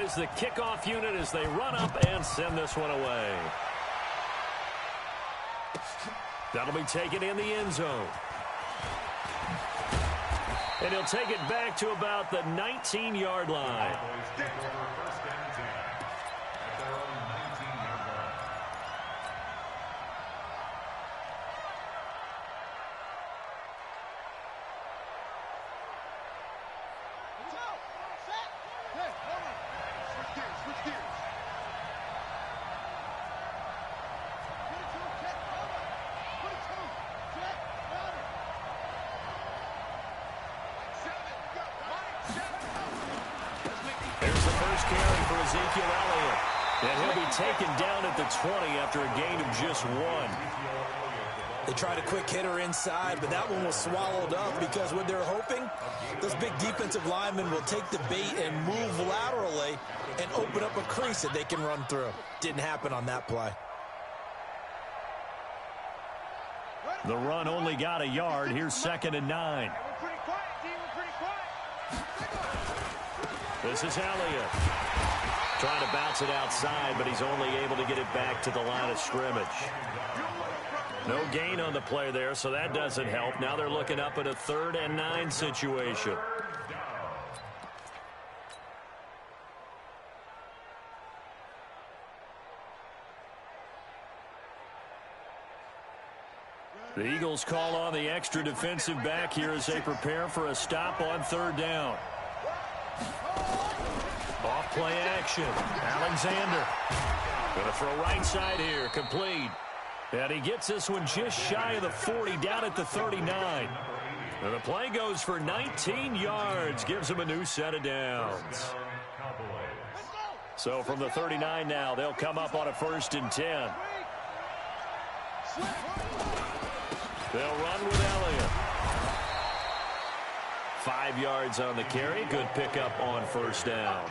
is the kickoff unit as they run up and send this one away. That'll be taken in the end zone. And he'll take it back to about the 19-yard line. And he'll be taken down at the 20 after a gain of just 1. They tried a quick hitter inside, but that one was swallowed up because what they're hoping, those big defensive linemen will take the bait and move laterally and open up a crease that they can run through. Didn't happen on that play. The run only got a yard. Here's 2nd and 9. This is Elliott. Trying to bounce it outside, but he's only able to get it back to the line of scrimmage. No gain on the play there, so that doesn't help. Now they're looking up at a 3rd and 9 situation. The Eagles call on the extra defensive back here as they prepare for a stop on 3rd down. Off play action. Alexander. Going to throw right side here. Complete. And he gets this one just shy of the 40, down at the 39. And the play goes for 19 yards. Gives him a new set of downs. So from the 39 now, they'll come up on a 1st and 10. They'll run with Elliott. 5 yards on the carry. Good pickup on 1st down.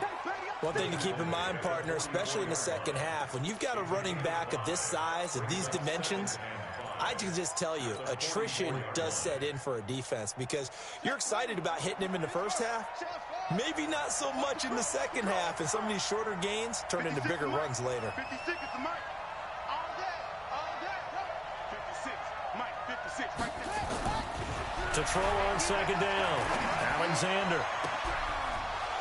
One thing to keep in mind, partner, especially in the second half, when you've got a running back of this size, of these dimensions, I can just tell you, attrition does set in for a defense because you're excited about hitting him in the first half. Maybe not so much in the second half, and some of these shorter gains turn into bigger runs later. 56 is the mic. All day. 56. Mike, 56 right there. To throw on 2nd down. Alexander.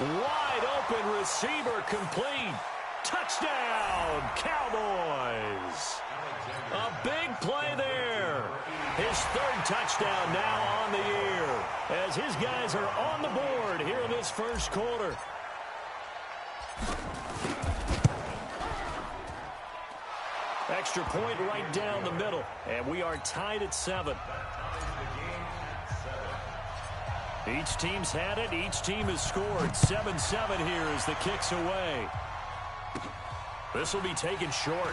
Wide open receiver complete. Touchdown, Cowboys. A big play there. His 3rd touchdown now on the year as his guys are on the board here in this 1st quarter. Extra point right down the middle, and we are tied at 7. Each team's had it. Each team has scored. 7-7 here as the kick's away. This will be taken short.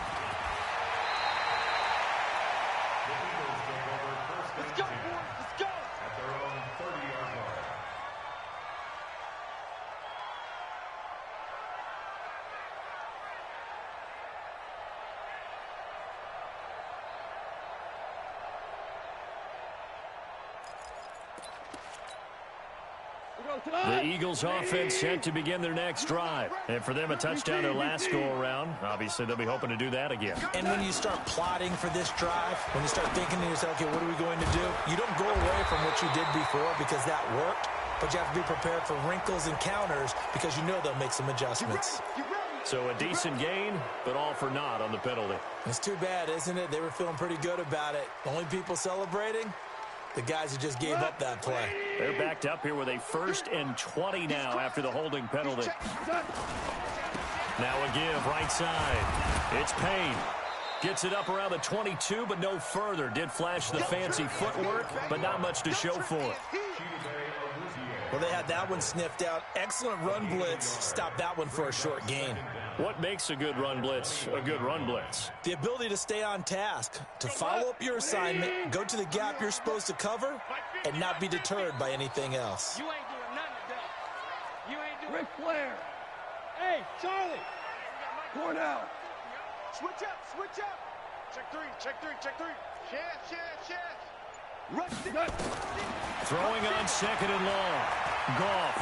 Let's go, boys. Let's go. At their own 30-yard line. The Eagles offense set to begin their next drive. And for them, a touchdown their last go-around. Obviously, they'll be hoping to do that again. And when you start plotting for this drive, when you start thinking to yourself, okay, what are we going to do? You don't go away from what you did before because that worked, but you have to be prepared for wrinkles and counters because you know they'll make some adjustments. So a decent gain, but all for naught on the penalty. It's too bad, isn't it? They were feeling pretty good about it. Only people celebrating? The guys who just gave up that play. They're backed up here with a 1st and 20 now after the holding penalty. Now a give right side. It's Payne. Gets it up around the 22, but no further. Did flash the fancy footwork, but not much to show for it. Well, they had that one sniffed out. Excellent run blitz. Stopped that one for a short gain. What makes a good run blitz a good run blitz? The ability to stay on task, to follow up your assignment, go to the gap you're supposed to cover, and not be deterred by anything else. You ain't doing nothing today. You ain't doing Ric Flair. Hey, Charlie. Cornell. Switch up, switch up. Check 3, check 3, check 3. Chance. Rush. Throwing on 2nd and long. Goff.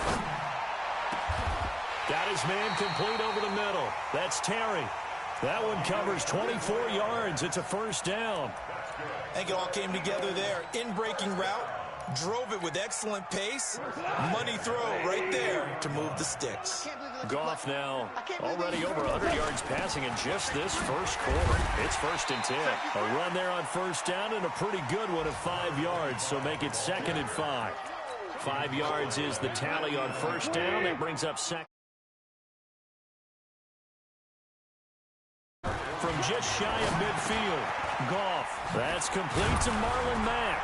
Got his man complete over the middle. That's Terry. That one covers 24 yards. It's a first down. I think it all came together there. In-breaking route, drove it with excellent pace. Money throw right there to move the sticks. Goff now already over 100 yards passing in just this first quarter. It's 1st and 10. A run there on first down and a pretty good one of 5 yards, so make it 2nd and 5. 5 yards is the tally on first down. That brings up second. From just shy of midfield, Goff. That's complete to Marlon Mack.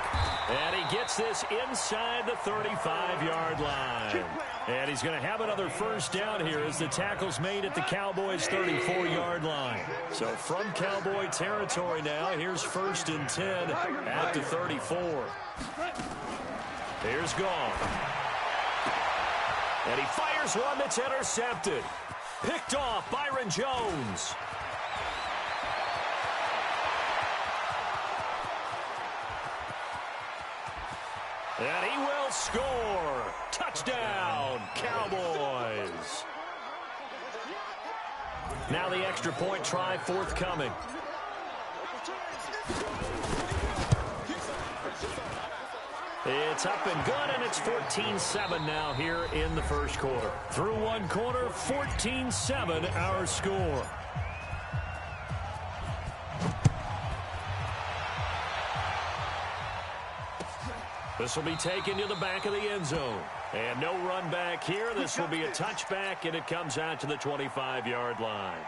And he gets this inside the 35-yard line. And he's going to have another first down here as the tackle's made at the Cowboys' 34-yard line. So from Cowboy territory now, here's 1st and 10 at the 34. Here's Goff. And he fires one that's intercepted. Picked off Byron Jones. And he will score. Touchdown, Cowboys. Now the extra point try forthcoming. It's up and good, and it's 14-7 now here in the first quarter. Through one quarter, 14-7 our score. This will be taken to the back of the end zone. And no run back here. This will be a touchback, and it comes out to the 25-yard line.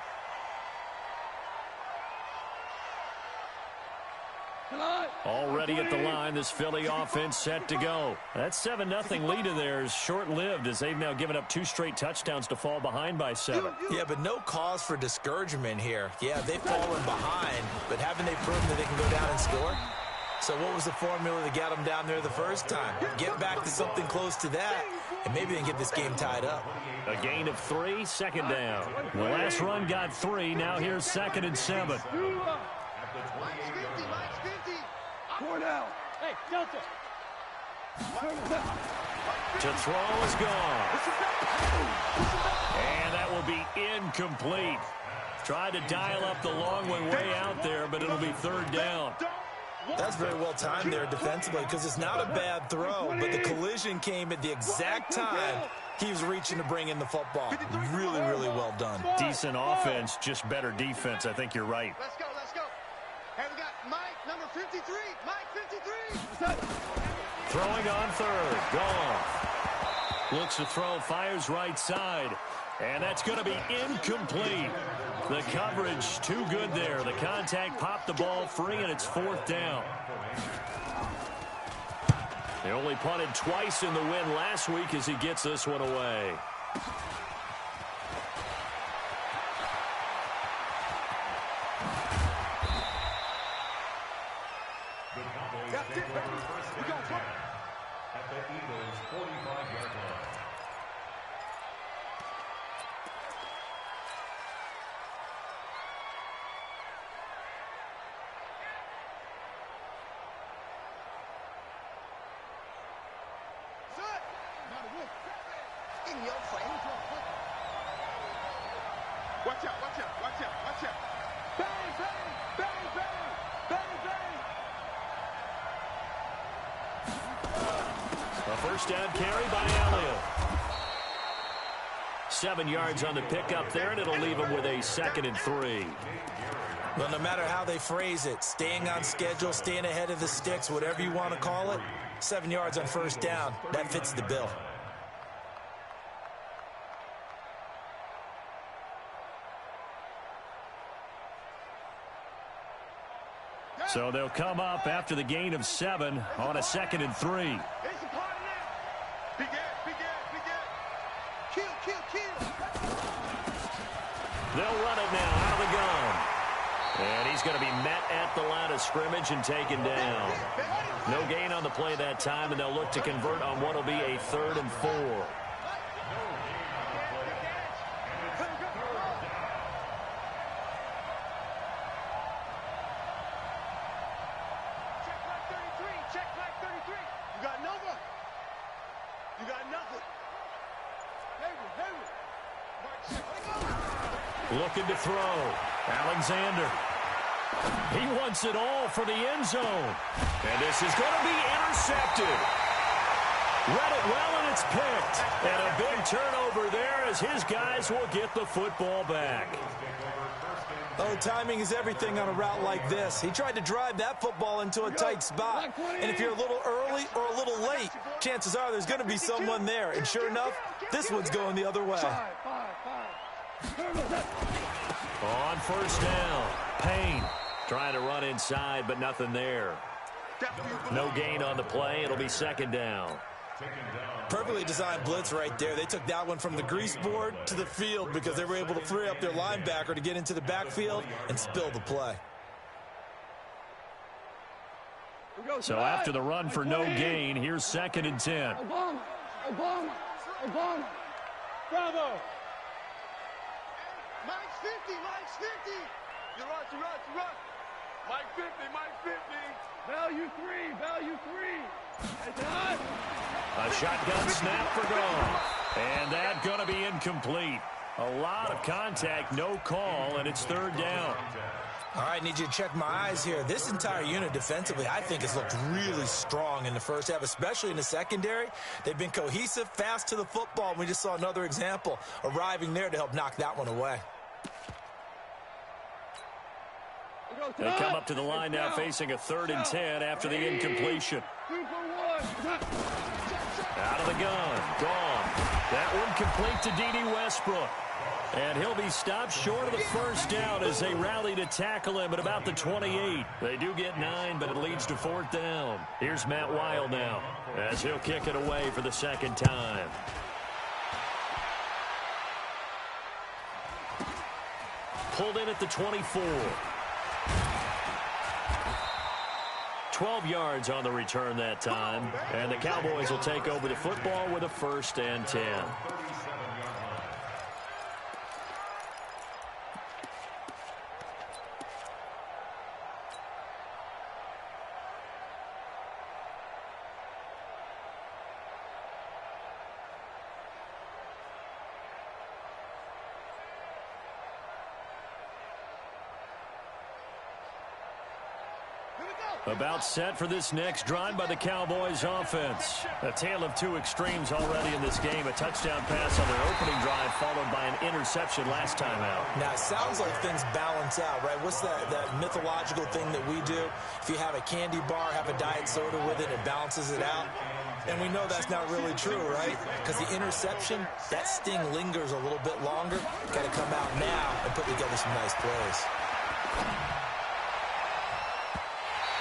Already at the line, this Philly offense set to go. That 7-0 lead of theirs short-lived as they've now given up 2 straight touchdowns to fall behind by 7. Yeah, but no cause for discouragement here. Yeah, they've fallen behind, but haven't they proven that they can go down and score? So what was the formula that got them down there the first time? Get back to something close to that, and maybe they can get this game tied up. A gain of 3, 2nd down. The last run got 3. Now here's 2nd and 7. Hey, Delta. To throw is gone. And that will be incomplete. Tried to dial up the long one way out there, but it'll be 3rd down. That's very well timed there defensively because it's not a bad throw, but the collision came at the exact time he was reaching to bring in the football. Really, really well done. Decent offense, just better defense. I think you're right. Let's go, let's go. Hey, we got Mike, number 53. Mike, 53. Throwing on 3rd. Goff. Looks to throw, fires right side. And that's going to be incomplete. The coverage too good there. The contact popped the ball free, and it's 4th down. They only punted twice in the win last week as he gets this one away. At the Eagles' 45-yard line. In your frame. Watch out, watch out, watch out, watch out. Bang, bang, bang, bang, bang, bang. A first down carry by Elliott. 7 yards on the pickup there, and it'll leave him with a 2nd and 3. Well, no matter how they phrase it, staying on schedule, staying ahead of the sticks, whatever you want to call it, 7 yards on first down, that fits the bill. So they'll come up after the gain of 7 on a 2nd and 3. It's a party now. Big ass, big ass, big ass. Kill, kill, kill. They'll run it now out of the gun. And he's going to be met at the line of scrimmage and taken down. No gain on the play that time, and they'll look to convert on what will be a 3rd and 4. Looking to throw. Alexander. He wants it all for the end zone. And this is going to be intercepted. Read it well, and it's picked. And a big turnover there as his guys will get the football back. Oh, timing is everything on a route like this. He tried to drive that football into a tight spot. And if you're a little early or a little late, chances are there's going to be someone there. And sure enough, this one's going the other way. On first down, Payne trying to run inside, but nothing there. No gain on the play. It'll be second down. Perfectly designed blitz right there. They took that one from the grease board to the field because they were able to free up their linebacker to get into the backfield and spill the play. So after the run for no gain, here's 2nd and 10. Obama. Bravo. Mike's 50. You're right. Mike 50. Value three. It's hot. A shotgun snap for goal. And that's going to be incomplete. A lot of contact, no call, and it's 3rd down. All right, need you to check my eyes here. This entire unit defensively, I think, has looked really strong in the first half, especially in the secondary. They've been cohesive, fast to the football. We just saw another example arriving there to help knock that one away. They come up to the line now facing a 3rd and 10 after the incompletion. 2 for 1. Out of the gun. Gone. That one complete to D.D. Westbrook. And he'll be stopped short of the first down as they rally to tackle him at about the 28. They do get 9, but it leads to 4th down. Here's Matt Weil now as he'll kick it away for the 2nd time. Pulled in at the 24. 12 yards on the return that time. And the Cowboys will take over the football with a 1st and 10. About set for this next drive by the Cowboys offense. A tale of two extremes already in this game. A touchdown pass on their opening drive followed by an interception last time out. Now, it sounds like things balance out, right? What's that mythological thing that we do? If you have a candy bar, have a diet soda with it, it balances it out. And we know that's not really true, right? Because the interception, that sting lingers a little bit longer. Got to come out now and put together some nice plays.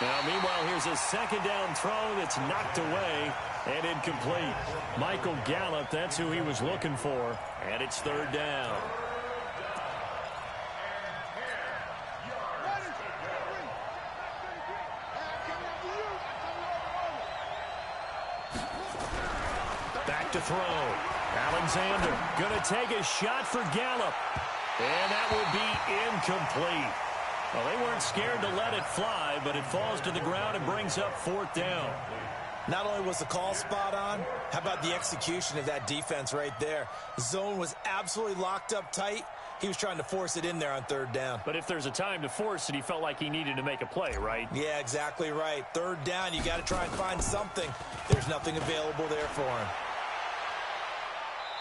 Now, meanwhile, here's a 2nd down throw that's knocked away and incomplete. Michael Gallup, that's who he was looking for, and it's 3rd down. Back to throw. Alexander going to take a shot for Gallup, and that will be incomplete. Well, they weren't scared to let it fly, but it falls to the ground and brings up 4th down. Not only was the call spot on, how about the execution of that defense right there? The zone was absolutely locked up tight. He was trying to force it in there on 3rd down. But if there's a time to force it, he felt like he needed to make a play, right? Yeah, exactly right. 3rd down, you got to try and find something. There's nothing available there for him.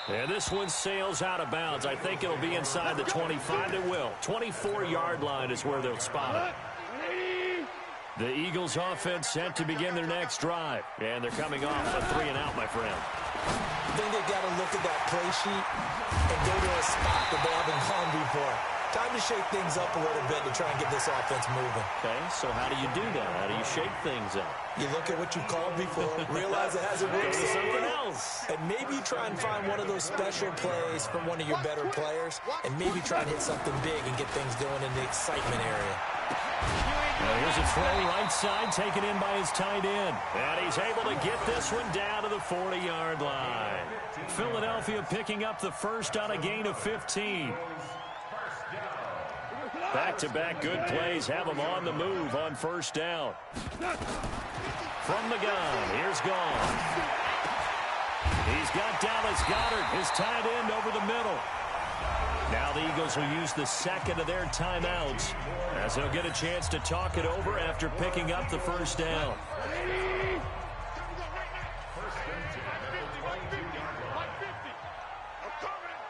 And this one sails out of bounds. I think it'll be inside the 25. It will. 24-yard line is where they'll spot it. The Eagles offense set to begin their next drive. And they're coming off a 3-and-out, my friend. I think they've got to look at that play sheet and go to a spot that they haven't gone before. Time to shake things up a little bit to try and get this offense moving. Okay, so how do you do that? How do you shake things up? You look at what you called before, realize it hasn't worked Go to something else. And maybe try and find one of those special plays from one of your better players, and maybe try and hit something big and get things going in the excitement area. Now here's a throw right side taken in by his tight end. And he's able to get this one down to the 40-yard line. Philadelphia picking up the first on a gain of 15. Back-to-back good plays have him on the move on 1st down. From the gun, here's Gone. He's got Dallas Goedert, his tight end, over the middle. Now the Eagles will use the second of their timeouts as they'll get a chance to talk it over after picking up the first down.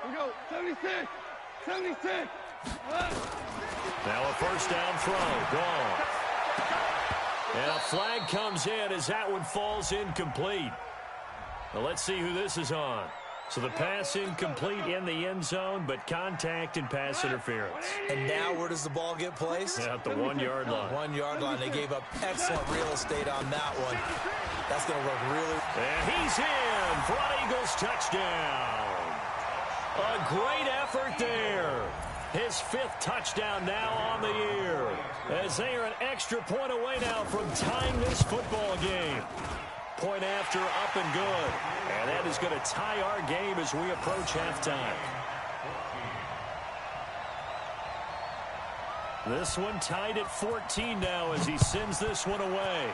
We go, 76, 76. Now a first down throw, gone. And a flag comes in as that one falls incomplete. Well, let's see who this is on. So the pass incomplete in the end zone, but contact and pass interference. And now where does the ball get placed? At the 1 yard line. 1 yard line. They gave up excellent real estate on that one. That's going to work really. And he's in for an Eagles touchdown. A great effort there. His 5th touchdown now on the year, as they are an extra point away now from tying this football game. Point after, up and good. And that is going to tie our game as we approach halftime. This one tied at 14 now as he sends this one away.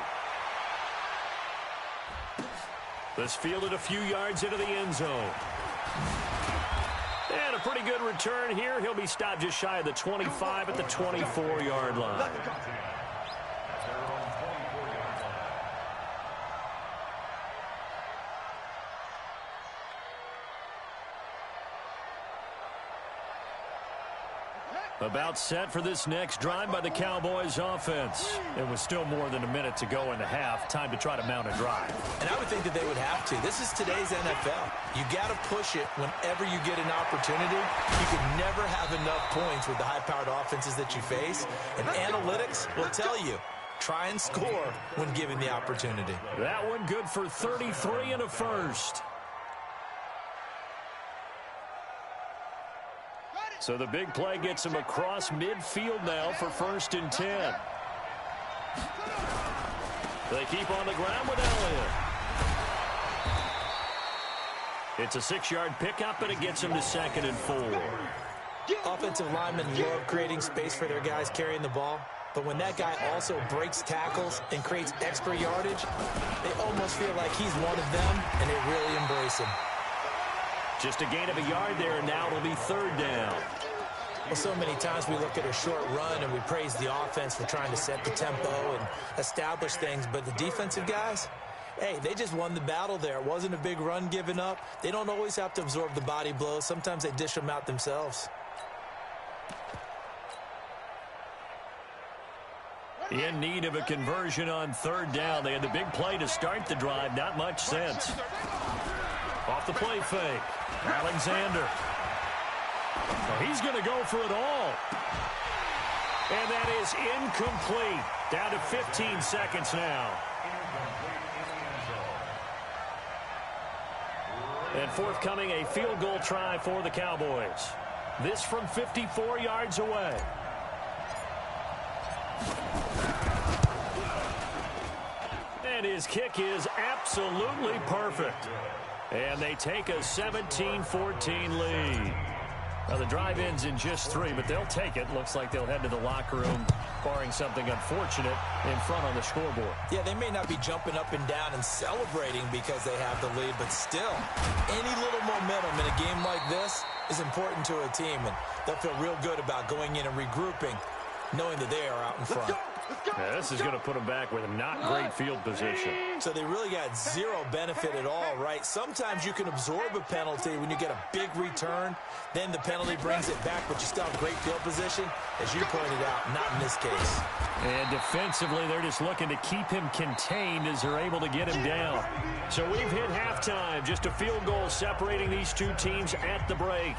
This fielded a few yards into the end zone. And a pretty good return here. He'll be stopped just shy of the 25 at the 24-yard line. About set for this next drive by the Cowboys offense. It was still more than a minute to go in the half. Time to try to mount a drive. And I would think that they would have to. This is today's NFL. You got to push it whenever you get an opportunity. You can never have enough points with the high-powered offenses that you face. And analytics will tell you, try and score when given the opportunity. That one good for 33 and a first. So the big play gets him across midfield now for 1st and 10. They keep on the ground with Elliott. It's a 6-yard pickup, and it gets him to 2nd and 4. Offensive linemen love creating space for their guys carrying the ball. But when that guy also breaks tackles and creates extra yardage, they almost feel like he's one of them, and they really embrace him. Just a gain of a yard there, and now it'll be 3rd down. Well, so many times we look at a short run and we praise the offense for trying to set the tempo and establish things. But the defensive guys, hey, they just won the battle there. It wasn't a big run given up. They don't always have to absorb the body blows. Sometimes they dish them out themselves. In need of a conversion on 3rd down. They had the big play to start the drive. Not much sense. Off the play fake. Alexander. Well, he's going to go for it all. And that is incomplete. Down to 15 seconds now. And forthcoming, a field goal try for the Cowboys. This from 54 yards away. And his kick is absolutely perfect. And they take a 17-14 lead. Now, the drive ends in just 3, but they'll take it. Looks like they'll head to the locker room, barring something unfortunate, in front on the scoreboard. Yeah, they may not be jumping up and down and celebrating because they have the lead, but still, any little momentum in a game like this is important to a team, and they'll feel real good about going in and regrouping, knowing that they are out in front. Yeah, this is going to put them back with not great field position. So they really got zero benefit at all, right? Sometimes you can absorb a penalty when you get a big return. Then the penalty brings it back, but you still have great field position. As you pointed out, not in this case. And defensively, they're just looking to keep him contained as they're able to get him down. So we've hit halftime. Just a field goal separating these two teams at the break.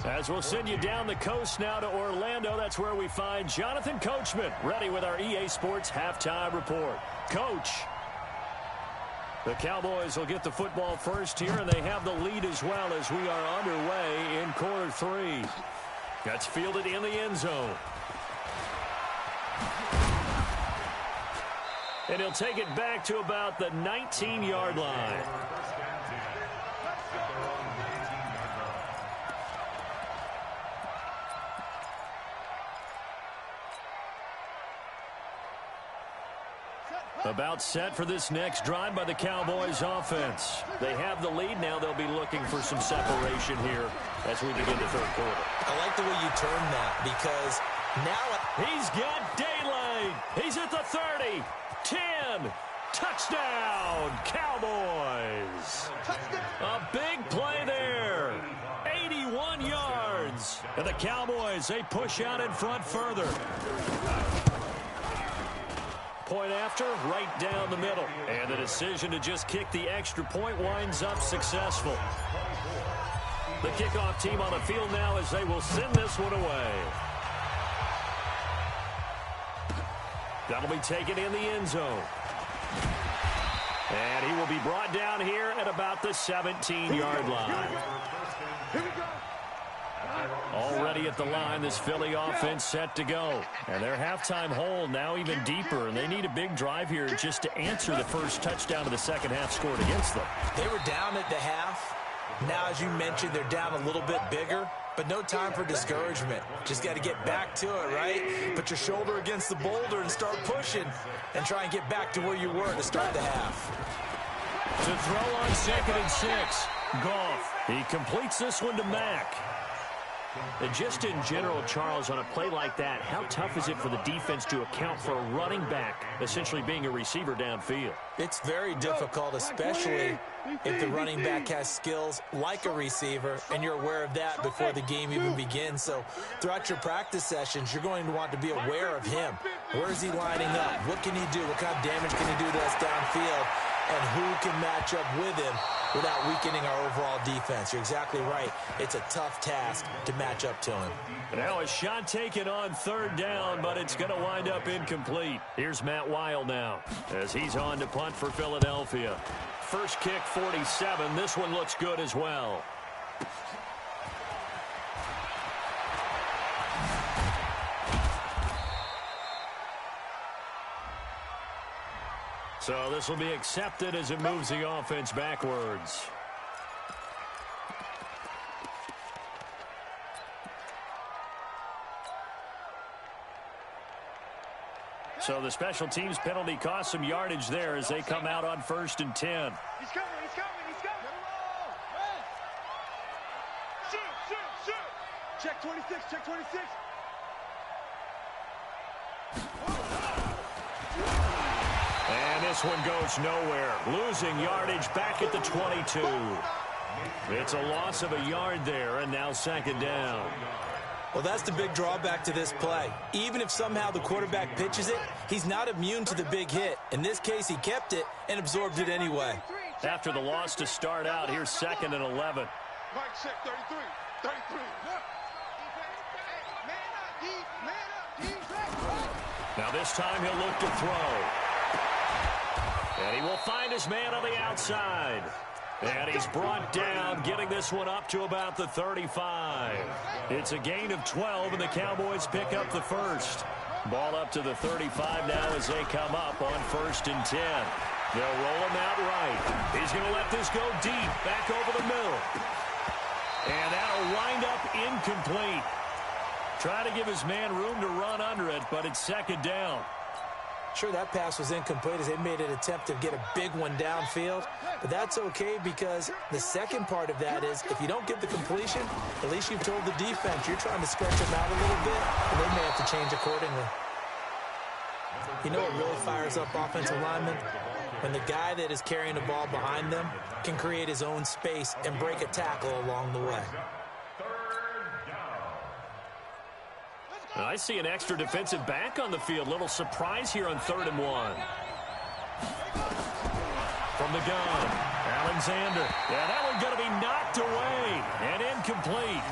As we'll send you down the coast now to Orlando, that's where we find Jonathan Coachman, ready with our EA Sports Halftime Report. Coach, the Cowboys will get the football first here, and they have the lead as well as we are underway in quarter 3. That's fielded in the end zone. And he'll take it back to about the 19-yard line. About set for this next drive by the Cowboys offense. They have the lead now. They'll be looking for some separation here as we begin the third quarter. I like the way you turn that because now he's got daylight. He's at the 30, 10, touchdown, Cowboys. A big play there. 81 yards. And the Cowboys, they push out in front further. Point after, right down the middle. And the decision to just kick the extra point winds up successful. The kickoff team on the field now as they will send this one away. That'll be taken in the end zone. And he will be brought down here at about the 17-yard line. Here we go. Already at the line, this Philly offense set to go. And their halftime hole now even deeper, and they need a big drive here just to answer the first touchdown of the second half scored against them. they were down at the half. Now, as you mentioned, they're down a little bit bigger, but no time for discouragement. Just got to get back to it, right? Put your shoulder against the boulder and start pushing and try and get back to where you were to start the half. To throw on 2nd and 6, Goff. He completes this one to Mack. And just in general, Charles, on a play like that, how tough is it for the defense to account for a running back essentially being a receiver downfield? It's very difficult, especially if the running back has skills like a receiver, and you're aware of that before the game even begins. So throughout your practice sessions, you're going to want to be aware of him. Where is he lining up? What can he do? What kind of damage can he do to us downfield? And who can match up with him without weakening our overall defense? You're exactly right. It's a tough task to match up to him. Now a shot taken on 3rd down, but it's going to wind up incomplete. Here's Matt Weil now as he's on to punt for Philadelphia. First kick, 47. This one looks good as well. So this will be accepted as it moves the offense backwards. So the special teams penalty cost some yardage there as they come out on 1st and 10. He's coming, he's coming, he's coming. Shoot, shoot, shoot. Check 26, check 26. And this one goes nowhere. Losing yardage back at the 22. It's a loss of a yard there, and now 2nd down. Well, that's the big drawback to this play. Even if somehow the quarterback pitches it, he's not immune to the big hit. In this case, he kept it and absorbed it anyway. After the loss to start out, here's 2nd and 11. Mike, check 33, 33. Now this time he'll look to throw. And he will find his man on the outside. And he's brought down, getting this one up to about the 35. It's a gain of 12, and the Cowboys pick up the first. Ball up to the 35 now as they come up on 1st and 10. They'll roll him out right. He's going to let this go deep, back over the middle. And that'll wind up incomplete. Try to give his man room to run under it, but it's 2nd down. Sure, that pass was incomplete as they made an attempt to get a big one downfield, but that's okay because the second part of that is if you don't get the completion, at least you've told the defense you're trying to stretch them out a little bit, and they may have to change accordingly. You know what really fires up offensive linemen? When the guy that is carrying the ball behind them can create his own space and break a tackle along the way. I see an extra defensive back on the field. Little surprise here on 3rd and 1. From the gun, Alexander. Yeah, that one's going to be knocked away and incomplete.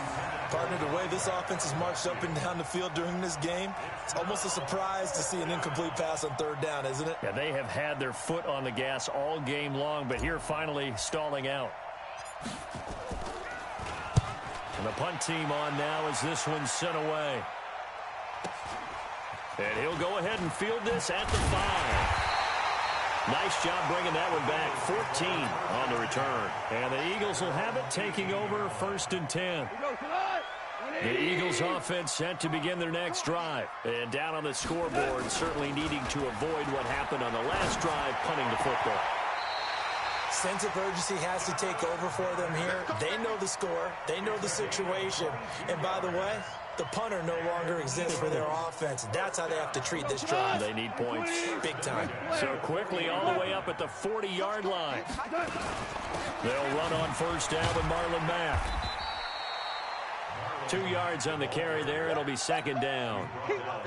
Partner, the way this offense has marched up and down the field during this game, it's almost a surprise to see an incomplete pass on 3rd down, isn't it? Yeah, they have had their foot on the gas all game long, but here finally stalling out. And the punt team on now as this one's sent away. And he'll go ahead and field this at the 5. Nice job bringing that one back. 14 on the return. And the Eagles will have it, taking over 1st and 10. The Eagles offense set to begin their next drive. And down on the scoreboard, certainly needing to avoid what happened on the last drive, punting the football. Sense of urgency has to take over for them here. They know the score. They know the situation. And by the way, the punter no longer exists for their offense. That's how they have to treat this drive. They need points. Big time. So quickly all the way up at the 40-yard line. They'll run on first down with Marlon Mack. 2 yards on the carry there. It'll be second down.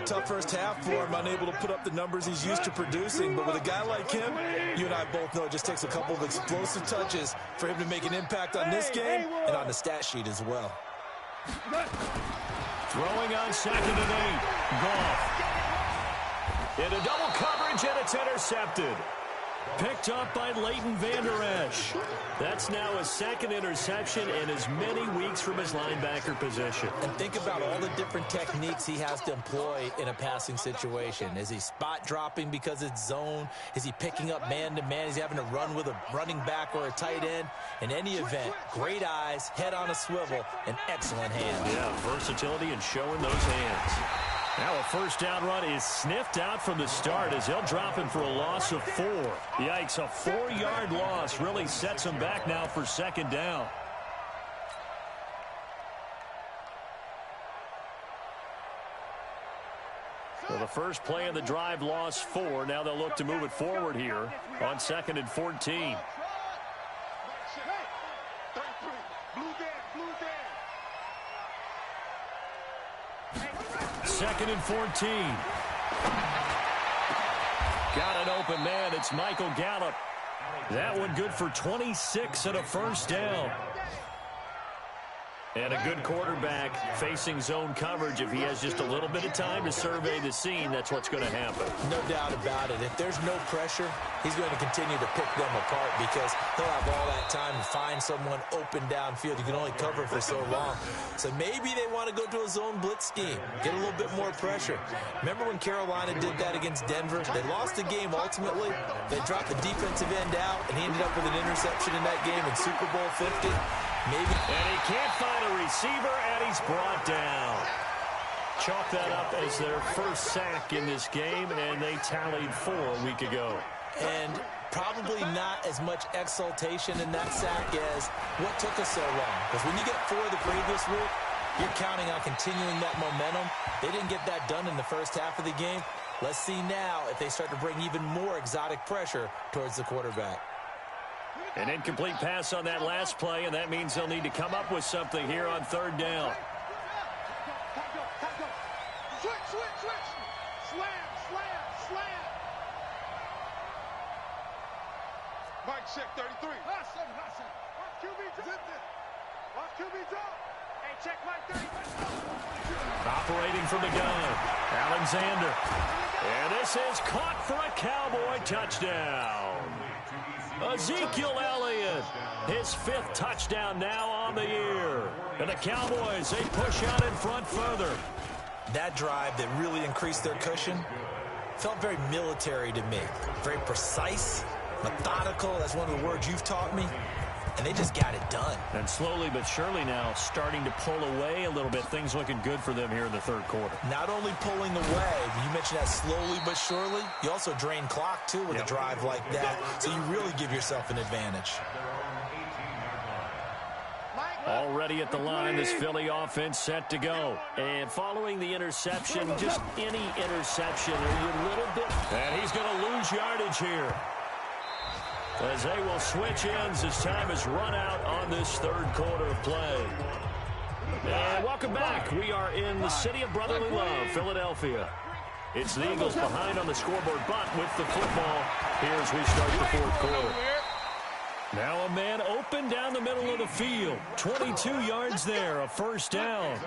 Tough first half for him, unable to put up the numbers he's used to producing. But with a guy like him, you and I both know it just takes a couple of explosive touches for him to make an impact on this game and on the stat sheet as well. Throwing on 2nd and 8. Goff. Into double coverage, and it's intercepted. Picked up by Leighton Vander Esch. That's now his 2nd interception in as many weeks from his linebacker position. And think about all the different techniques he has to employ in a passing situation. Is he spot dropping because it's zone? Is he picking up man-to-man? Is he having to run with a running back or a tight end? In any event, great eyes, head on a swivel, and excellent hands. Yeah, versatility and showing those hands. Now a first down run is sniffed out from the start as he'll drop him for a loss of 4. Yikes, a 4-yard loss really sets him back now for second down. So the first play of the drive lost 4. Now they'll look to move it forward here on 2nd and 14. Second and 14. Got an open man. It's Michael Gallup. That one good for 26 and a first down. And a good quarterback facing zone coverage. If he has just a little bit of time to survey the scene, that's what's going to happen. No doubt about it. If there's no pressure, he's going to continue to pick them apart because he'll have all that time to find someone open downfield. You can only cover for so long. So maybe they want to go to a zone blitz scheme, get a little bit more pressure. Remember when Carolina did that against Denver? They lost the game ultimately. They dropped the defensive end out, and he ended up with an interception in that game in Super Bowl 50. Maybe. And he can't find a receiver, and he's brought down. Chalk that up as their first sack in this game, and they tallied 4 a week ago. And probably not as much exultation in that sack as what took us so long. Because when you get 4 the previous week, you're counting on continuing that momentum. They didn't get that done in the first half of the game. Let's see now if they start to bring even more exotic pressure towards the quarterback. An incomplete pass on that last play, and that means they'll need to come up with something here on 3rd down. Switch. Slam. Mike check 33. Hassan. Watch QB drop. Hey, check Mike 33. Operating from the gun, Alexander. And this is caught for a Cowboy touchdown. Ezekiel Elliott, his 5th touchdown now on the year. And the Cowboys, they push out in front further. That drive that really increased their cushion felt very military to me. Very precise, methodical. That's one of the words you've taught me. And they just got it done. And slowly but surely now starting to pull away a little bit. Things looking good for them here in the 3rd quarter. Not only pulling away, you mentioned that slowly but surely, you also drain clock too with a drive like that. So you really give yourself an advantage. Already at the line, this Philly offense set to go. And following the interception, just any interception, are you a little bit... And he's going to lose yardage here, as they will switch ends as time has run out on this 3rd quarter of play. And welcome back. We are in the city of brotherly love, Philadelphia. It's the Eagles behind on the scoreboard, but with the football here as we start the 4th quarter. Now a man open down the middle of the field. 22 yards there, a first down.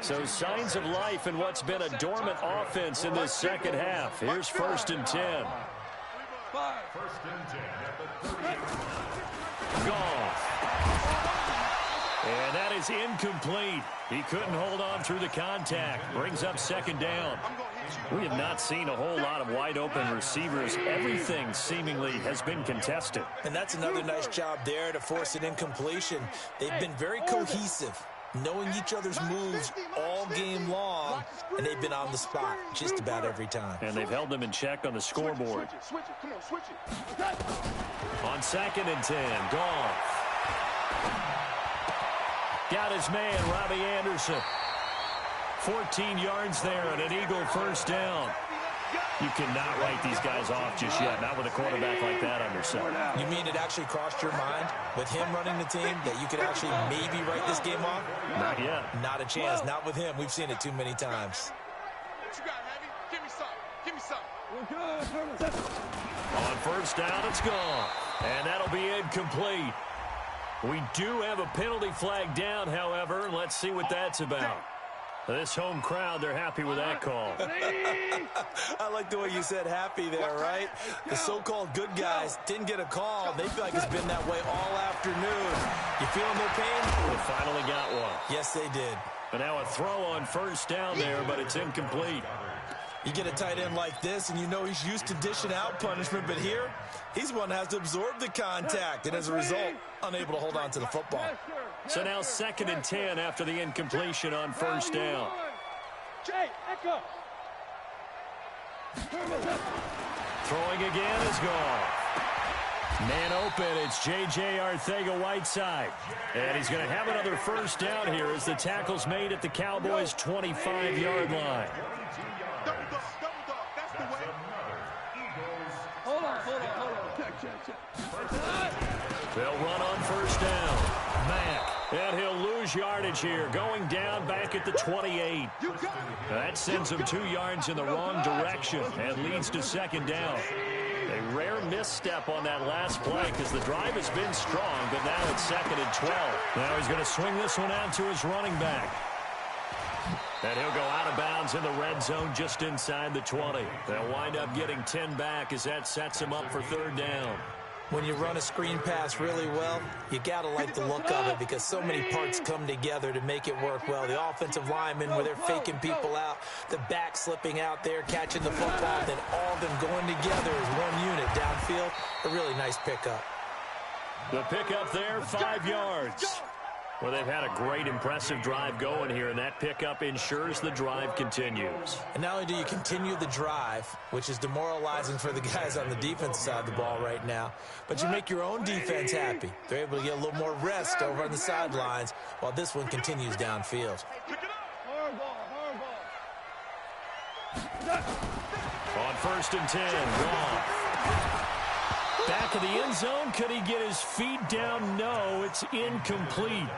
So signs of life in what's been a dormant offense in this second half. Here's 1st and 10. First and 10 at the 30. Goff. And that is incomplete. He couldn't hold on through the contact. Brings up 2nd down. We have not seen a whole lot of wide open receivers. Everything seemingly has been contested. And that's another nice job there to force an incompletion. They've been very cohesive. knowing each other's moves all game long, and they've been on the spot just about every time. And they've held them in check on the scoreboard. Switch it. Come on, switch it. On 2nd and 10, Goff. Got his man, Robbie Anderson. 14 yards there and an Eagle first down. You cannot write these guys off just yet, not with a quarterback like that under center. You mean it actually crossed your mind with him running the team that you could actually maybe write this game off? Not yet. Not a chance. Not with him. We've seen it too many times. What you got, Heavy? Give me some. Give me some. On first down, it's gone. And that'll be incomplete. We do have a penalty flag down, however. Let's see what that's about. This home crowd, they're happy with that call. I like the way you said happy there, right? The so-called good guys didn't get a call. They feel like it's been that way all afternoon. You feeling their pain? They finally got one. Yes, they did. And now a throw on first down there, but it's incomplete. You get a tight end like this, and you know he's used to dishing out punishment, but here, he's one that has to absorb the contact, and as a result, unable to hold on to the football. So now 2nd and 10 after the incompletion on first down. Jay, Echo. Throwing again is gone. Man open, it's J.J. Arcega-Whiteside. And he's going to have another first down here as the tackle's made at the Cowboys' 25-yard line. Double dog. That's the way. Hold on. Check. They'll run on first down. Mack. And he'll lose yardage here, going down back at the 28. That sends him 2 yards in the wrong direction and leads to 2nd down. A rare misstep on that last play because the drive has been strong, but now it's 2nd and 12. Now he's going to swing this one out to his running back. And he'll go out of bounds in the red zone just inside the 20. They'll wind up getting 10 back as that sets him up for 3rd down. When you run a screen pass really well, you got to like the look of it because so many parts come together to make it work well. The offensive linemen where they're faking people out, the back slipping out there, catching the football, then all of them going together as one unit downfield. A really nice pickup. The pickup there, 5 yards. Well, they've had a great, impressive drive going here, and that pickup ensures the drive continues. And not only do you continue the drive, which is demoralizing for the guys on the defensive side of the ball right now, but you make your own defense happy. They're able to get a little more rest over on the sidelines while this one continues downfield. On 1st and 10, Goff. Back of the end zone, could he get his feet down? No, it's incomplete.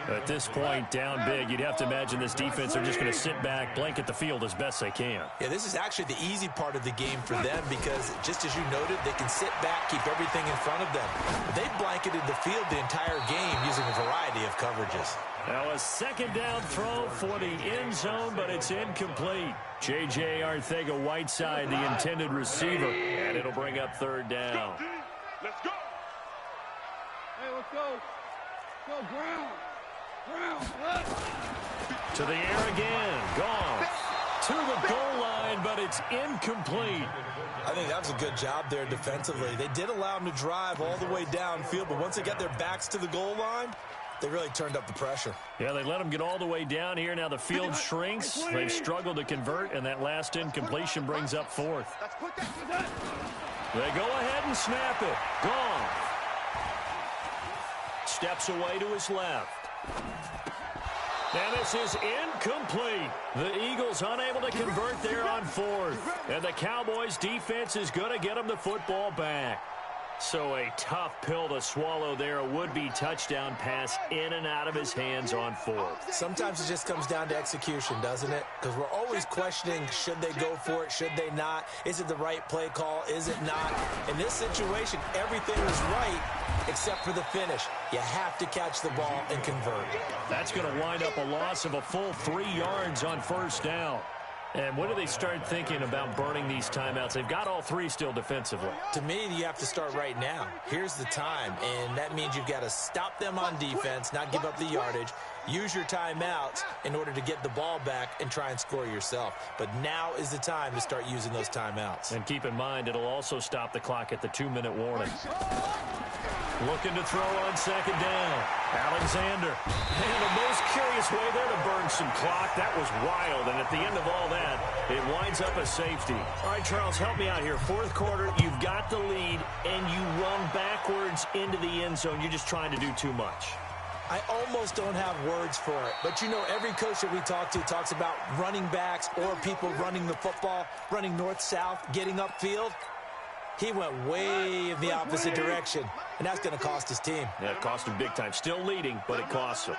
At this point, down big, you'd have to imagine this defense are just going to sit back, blanket the field as best they can. Yeah, this is actually the easy part of the game for them because, just as you noted, they can sit back, keep everything in front of them. They blanketed the field the entire game using a variety of coverages. Now a 2nd down throw for the end zone, but it's incomplete. J.J. Arcega-Whiteside, the intended receiver, and it'll bring up 3rd down. Let's go. Hey, let's go. Go, ground. To the air again. Goff to the goal line, but it's incomplete. I think that was a good job there defensively. They did allow them to drive all the way downfield, but once they got their backs to the goal line, they really turned up the pressure. Yeah, they let them get all the way down here. Now the field shrinks. They've struggled to convert, and that last incompletion brings up 4th. They go ahead and snap it. Goff steps away to his left. And this is incomplete. The Eagles unable to convert there on 4th. And the Cowboys defense is going to get them the football back. So a tough pill to swallow there. A would-be touchdown pass in and out of his hands on 4th. Sometimes it just comes down to execution, doesn't it? Because we're always questioning, should they go for it, should they not? Is it the right play call, is it not? In this situation, everything was right except for the finish. You have to catch the ball and convert. That's going to wind up a loss of a full 3 yards on 1st down. And when do they start thinking about burning these timeouts? They've got all 3 still defensively. To me, you have to start right now. Here's the time, and that means you've got to stop them on defense, not give up the yardage, use your timeouts in order to get the ball back and try and score yourself. But now is the time to start using those timeouts. And keep in mind, it'll also stop the clock at the 2-minute warning. Looking to throw on second down. Alexander. And the most curious way there to burn some clock. That was wild. And at the end of all that, it winds up a safety. All right, Charles, help me out here. Fourth quarter, you've got the lead, and you run backwards into the end zone. You're just trying to do too much. I almost don't have words for it. But, you know, every coach that we talk to talks about running backs or people running the football, running north-south, getting upfield. He went way in the opposite direction, and that's going to cost his team. Yeah, it cost him big time. Still leading, but it costs him.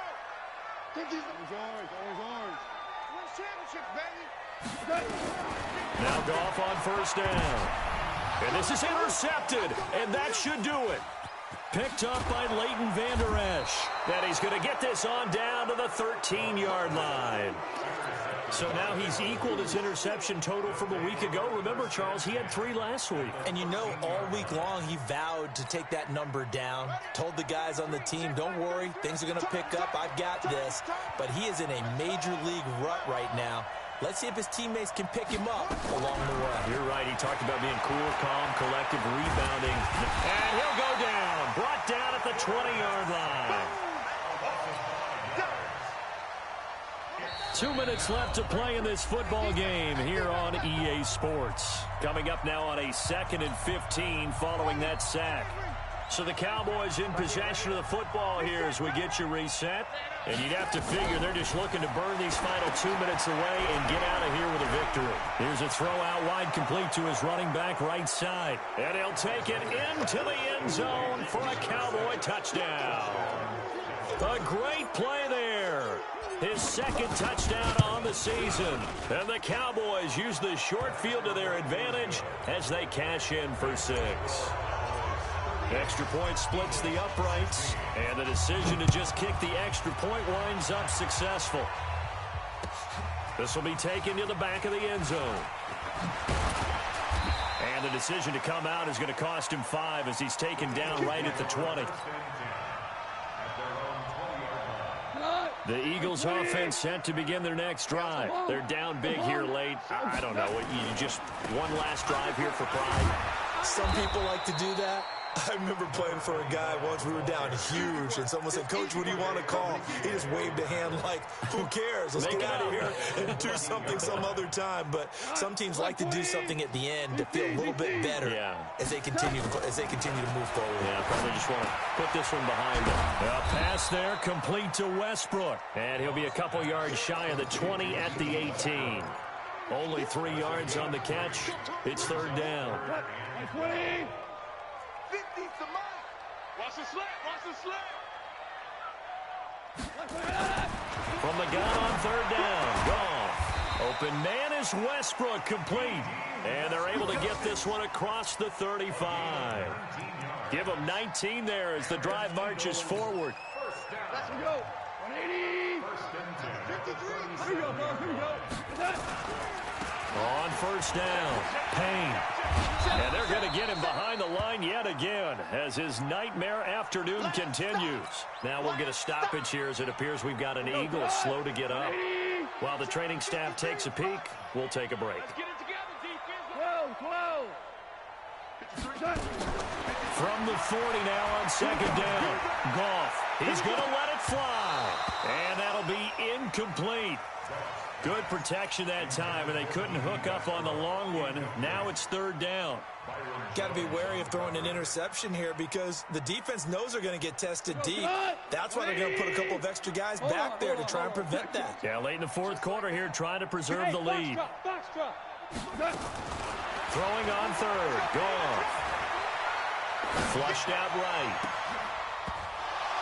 Now Goff on first down. And this is intercepted, and that should do it. Picked up by Leighton Vander Esch. And he's going to get this on down to the 13-yard line. So now he's equaled his interception total from a week ago. Remember, Charles, he had 3 last week. And you know, all week long he vowed to take that number down. Told the guys on the team, don't worry, things are going to pick up. I've got this. But he is in a major league rut right now. Let's see if his teammates can pick him up along the way. You're right. He talked about being cool, calm, collective, rebounding. And he'll go down. Brought down at the 20-yard line. 2 minutes left to play in this football game here on EA Sports. Coming up now on a 2nd and 15 following that sack. So the Cowboys in possession of the football here as we get you reset. And you'd have to figure they're just looking to burn these final 2 minutes away and get out of here with a victory. Here's a throw out wide complete to his running back right side. And he'll take it into the end zone for a Cowboy touchdown. A great play there. His 2nd touchdown on the season. And the Cowboys use the short field to their advantage as they cash in for 6. Extra point splits the uprights, and the decision to just kick the extra point winds up successful. This will be taken to the back of the end zone. And the decision to come out is going to cost him 5 as he's taken down right at the 20. The Eagles offense set to begin their next drive. They're down big here late. I don't know. You just one last drive here for pride. Some people like to do that. I remember playing for a guy once. We were down huge, and someone said, "Coach, what do you want to call?" He just waved a hand like, "Who cares? Let's get out of here and do something some other time." But some teams like to do something at the end to feel a little bit better as they continue to move forward. Yeah, probably just want to put this one behind them. A pass there, complete to Westbrook, and he'll be a couple yards shy of the 20 at the 18. Only 3 yards on the catch. It's 3rd down. 20. 50 to Mike. Watch the slap. From the gun on 3rd down. Goff. Open man is Westbrook, complete. And they're able to get this one across the 35. Give them 19 there as the drive marches forward. Let's go. 180. 53. Here we go. On 1st down, Payne. And they're going to get him behind the line yet again as his nightmare afternoon continues. Now we'll get a stoppage here as it appears we've got an Eagle slow to get up. While the training staff takes a peek, we'll take a break. From the 40 now on 2nd down, Goff. He's going to let it fly. And that'll be incomplete. Good protection that time, and they couldn't hook up on the long one. Now it's 3rd down. Got to be wary of throwing an interception here because the defense knows they're going to get tested deep. That's why they're going to put a couple of extra guys back there to try and prevent that. Yeah, late in the 4th quarter here, trying to preserve the lead. Throwing on 3rd. Goff. Flushed out right.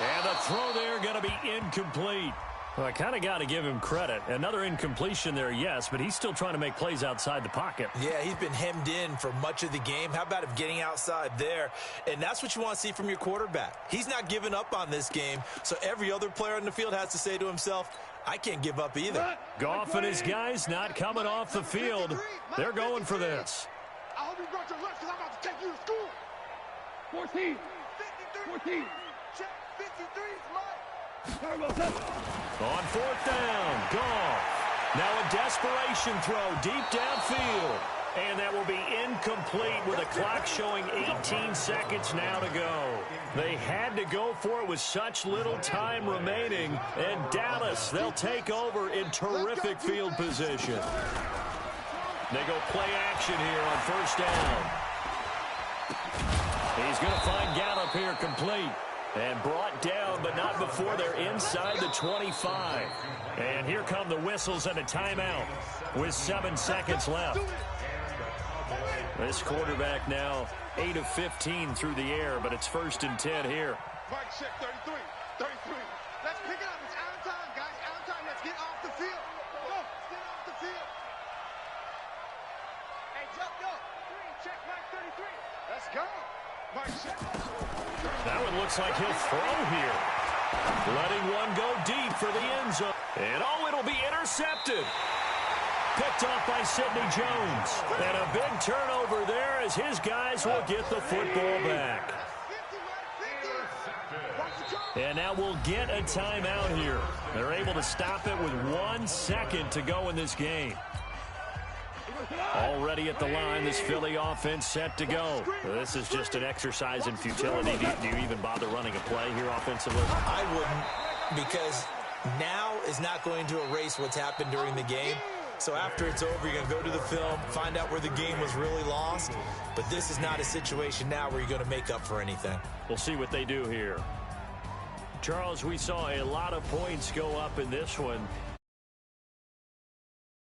And the throw there going to be incomplete. Well, I kind of got to give him credit. Another incompletion there, yes, but he's still trying to make plays outside the pocket. Yeah, he's been hemmed in for much of the game. How about him getting outside there? And that's what you want to see from your quarterback. He's not giving up on this game, so every other player in the field has to say to himself, I can't give up either. Goff and his guys not coming off the field. They're going for this. I hope you brought your lunch because I'm about to take you to school. 14. 14. Check 53, Mike. On 4th down, Goff. Now a desperation throw deep downfield. And that will be incomplete with a clock showing 18 seconds now to go. They had to go for it with such little time remaining. And Dallas, they'll take over in terrific field position. They go play action here on first down. He's going to find Gallup here complete. And brought down, but not before they're inside the 25. And here come the whistles and a timeout with 7 seconds left. This quarterback now 8 of 15 through the air, but it's 1st and 10 here. Mike check 33. Let's pick it up. It's out of time, guys. Out of time. Let's get off the field. Go. Let's get off the field. Hey, jump, go. Check Mike 33. Let's go. Mike check. That one looks like he'll throw here. Letting one go deep for the end zone. And it'll be intercepted. Picked off by Sidney Jones. And a big turnover there as his guys will get the football back. And now we'll get a timeout here. They're able to stop it with 1 second to go in this game. Already at the line, this Philly offense set to go. This is just an exercise in futility. Do you even bother running a play here offensively? I wouldn't, because now is not going to erase what's happened during the game. So after it's over, you're going to go to the film, find out where the game was really lost. But this is not a situation now where you're going to make up for anything. We'll see what they do here. Charles, we saw a lot of points go up in this one.